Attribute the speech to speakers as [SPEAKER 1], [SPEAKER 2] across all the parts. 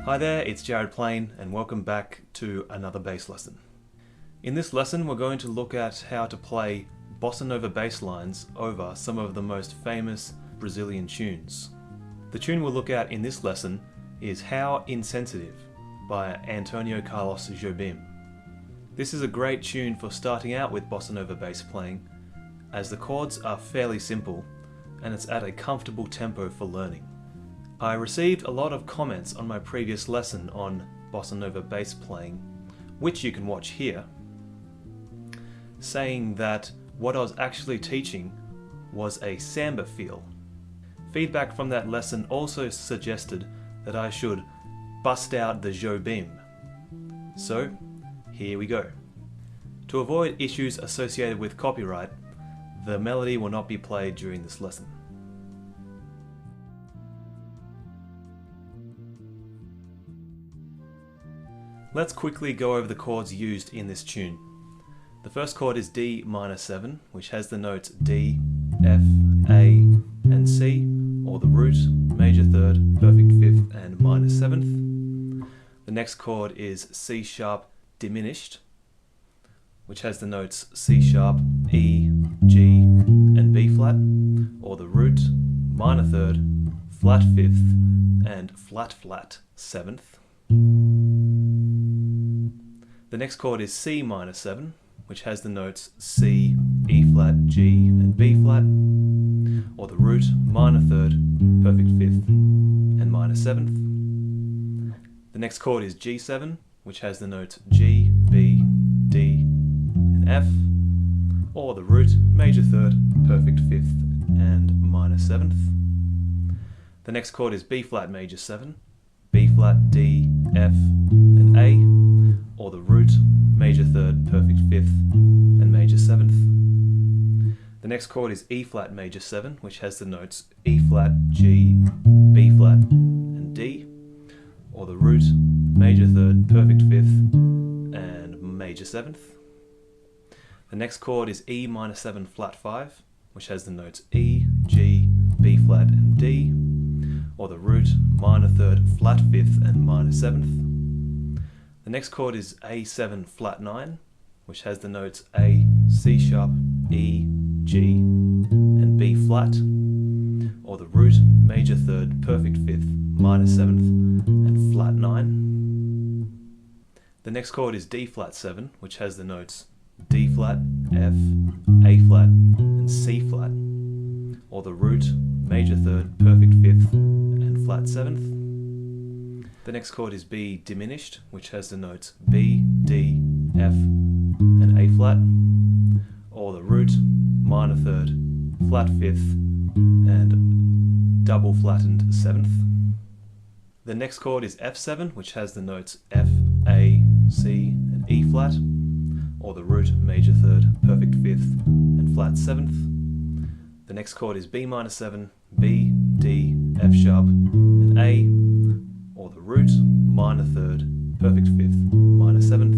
[SPEAKER 1] Hi there, it's Jared Plain and welcome back to another bass lesson. In this lesson we're going to look at how to play Bossa Nova bass lines over some of the most famous Brazilian tunes. The tune we'll look at in this lesson is How Insensitive by Antonio Carlos Jobim. This is a great tune for starting out with Bossa Nova bass playing, as the chords are fairly simple and it's at a comfortable tempo for learning. I received a lot of comments on my previous lesson on Bossa Nova bass playing, which you can watch here, saying that what I was actually teaching was a samba feel. Feedback from that lesson also suggested that I should bust out the Jobim. So, here we go. To avoid issues associated with copyright, the melody will not be played during this lesson. Let's quickly go over the chords used in this tune. The first chord is D minor 7, which has the notes D, F, A, and C, or the root, major 3rd, perfect 5th, and minor 7th. The next chord is C sharp diminished, which has the notes C sharp, E, G, and B flat, or the root, minor 3rd, flat 5th, and flat 7th. The next chord is C minor 7, which has the notes C, E flat, G, and B flat, or the root, minor 3rd, perfect 5th, and minor 7th. The next chord is G7, which has the notes G, B, D, and F, or the root, major 3rd, perfect 5th, and minor 7th. The next chord is B flat major 7, B flat, D, F, and A, or the root, major 3rd, perfect 5th, and major 7th. The next chord is E flat major 7, which has the notes E flat, G, B flat, and D, or the root, major 3rd, perfect 5th, and major 7th. The next chord is E minor 7 flat 5, which has the notes E, G, B flat, and D, or the root, minor 3rd, flat 5th, and minor 7th. The next chord is A7 flat 9, which has the notes A, C sharp, E, G, and B flat, or the root, major 3rd, perfect 5th, minor 7th, and flat 9. The next chord is D flat 7, which has the notes D flat, F, A flat, and C flat, or the root, major 3rd, perfect 5th, and flat 7th. The next chord is B diminished, which has the notes B, D, F, and A flat, or the root, minor 3rd, flat 5th, and double flattened 7th. The next chord is F7, which has the notes F, A, C, and E flat, or the root, major 3rd, perfect 5th, and flat 7th. The next chord is B minor 7, B, D, F sharp, and A, or the root, minor 3rd, perfect 5th, minor 7th,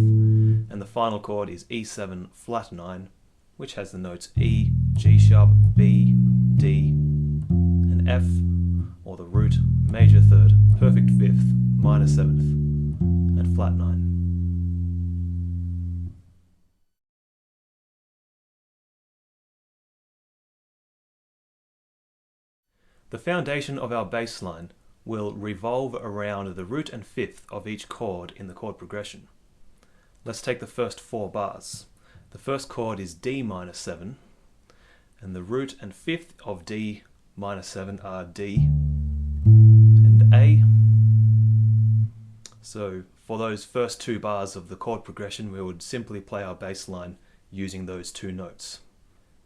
[SPEAKER 1] and the final chord is E7 flat 9, which has the notes E, G sharp, B, D, and F, or the root, major 3rd, perfect 5th, minor 7th, and flat 9. The foundation of our bass line will revolve around the root and fifth of each chord in the chord progression. Let's take the first 4 bars. The first chord is D minor 7, and the root and fifth of D minor 7 are D and A. So for those first 2 bars of the chord progression, we would simply play our bass line using those 2 notes.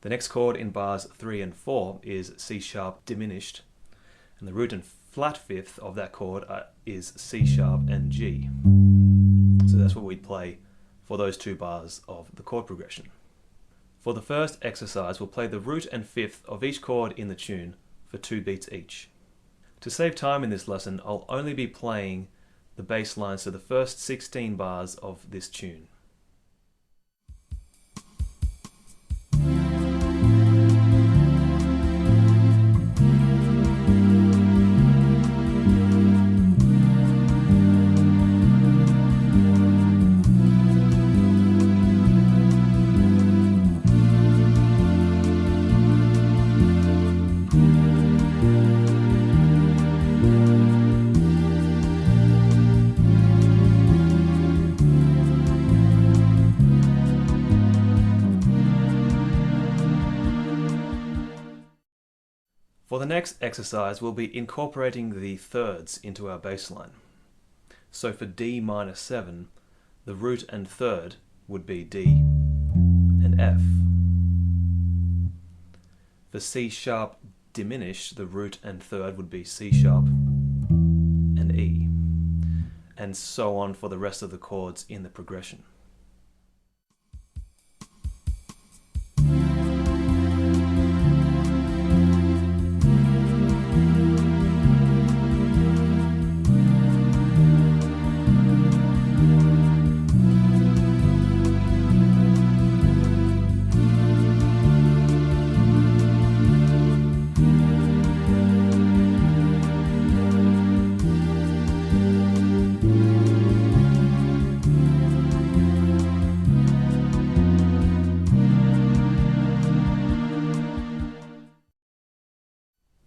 [SPEAKER 1] The next chord in bars 3 and 4 is C sharp diminished, and the root and flat fifth of that chord is C sharp and G. So that's what we'd play for those 2 bars of the chord progression. For the first exercise, we'll play the root and fifth of each chord in the tune for 2 beats each. To save time in this lesson, I'll only be playing the bass lines to the first 16 bars of this tune. For the next exercise, we'll be incorporating the thirds into our bass line. So for D minor 7, the root and third would be D and F. For C sharp diminished, the root and third would be C sharp and E, and so on for the rest of the chords in the progression.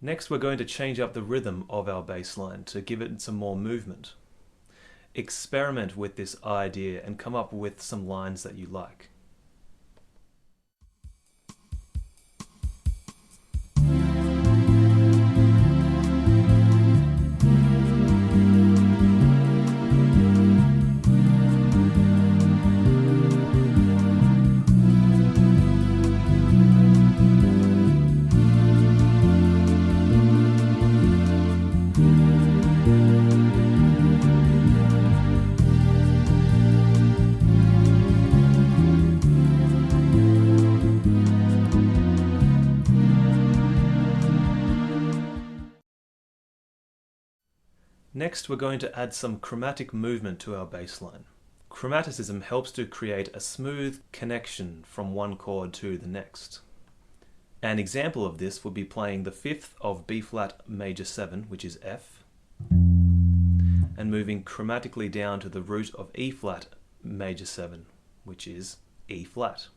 [SPEAKER 1] Next, we're going to change up the rhythm of our bass line to give it some more movement. Experiment with this idea and come up with some lines that you like. Next, we're going to add some chromatic movement to our bass line. Chromaticism helps to create a smooth connection from one chord to the next. An example of this would be playing the fifth of B flat major 7, which is F, and moving chromatically down to the root of E flat major 7, which is E flat.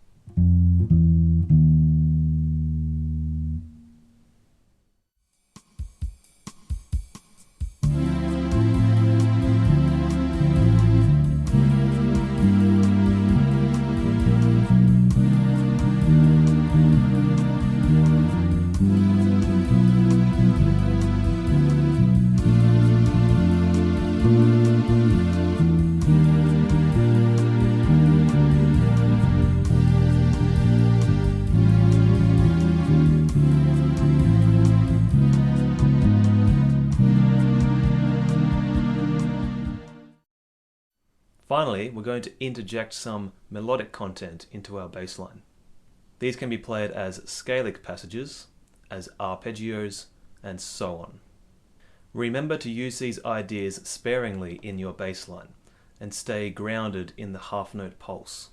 [SPEAKER 1] Finally, we're going to interject some melodic content into our bass line. These can be played as scalic passages, as arpeggios, and so on. Remember to use these ideas sparingly in your bass line and stay grounded in the half-note pulse.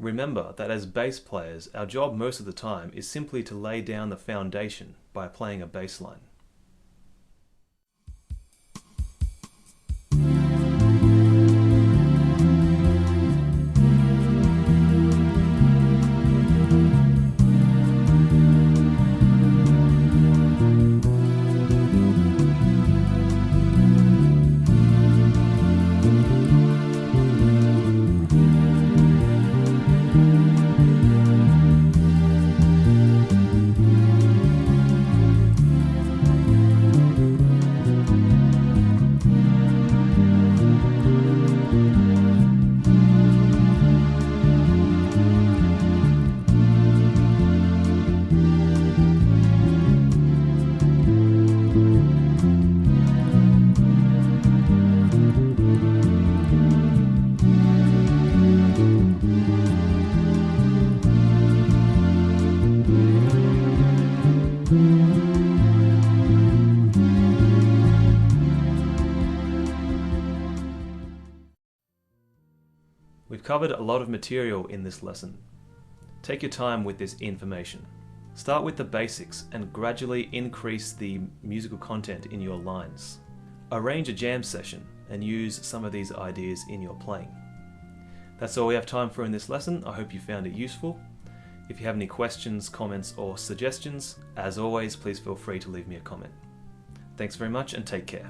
[SPEAKER 1] Remember that as bass players, our job most of the time is simply to lay down the foundation by playing a bass line. covered a lot of material in this lesson. Take your time with this information. Start with the basics and gradually increase the musical content in your lines. Arrange a jam session and use some of these ideas in your playing. That's all we have time for in this lesson. I hope you found it useful. If you have any questions, comments, or suggestions, as always, please feel free to leave me a comment. Thanks very much and take care.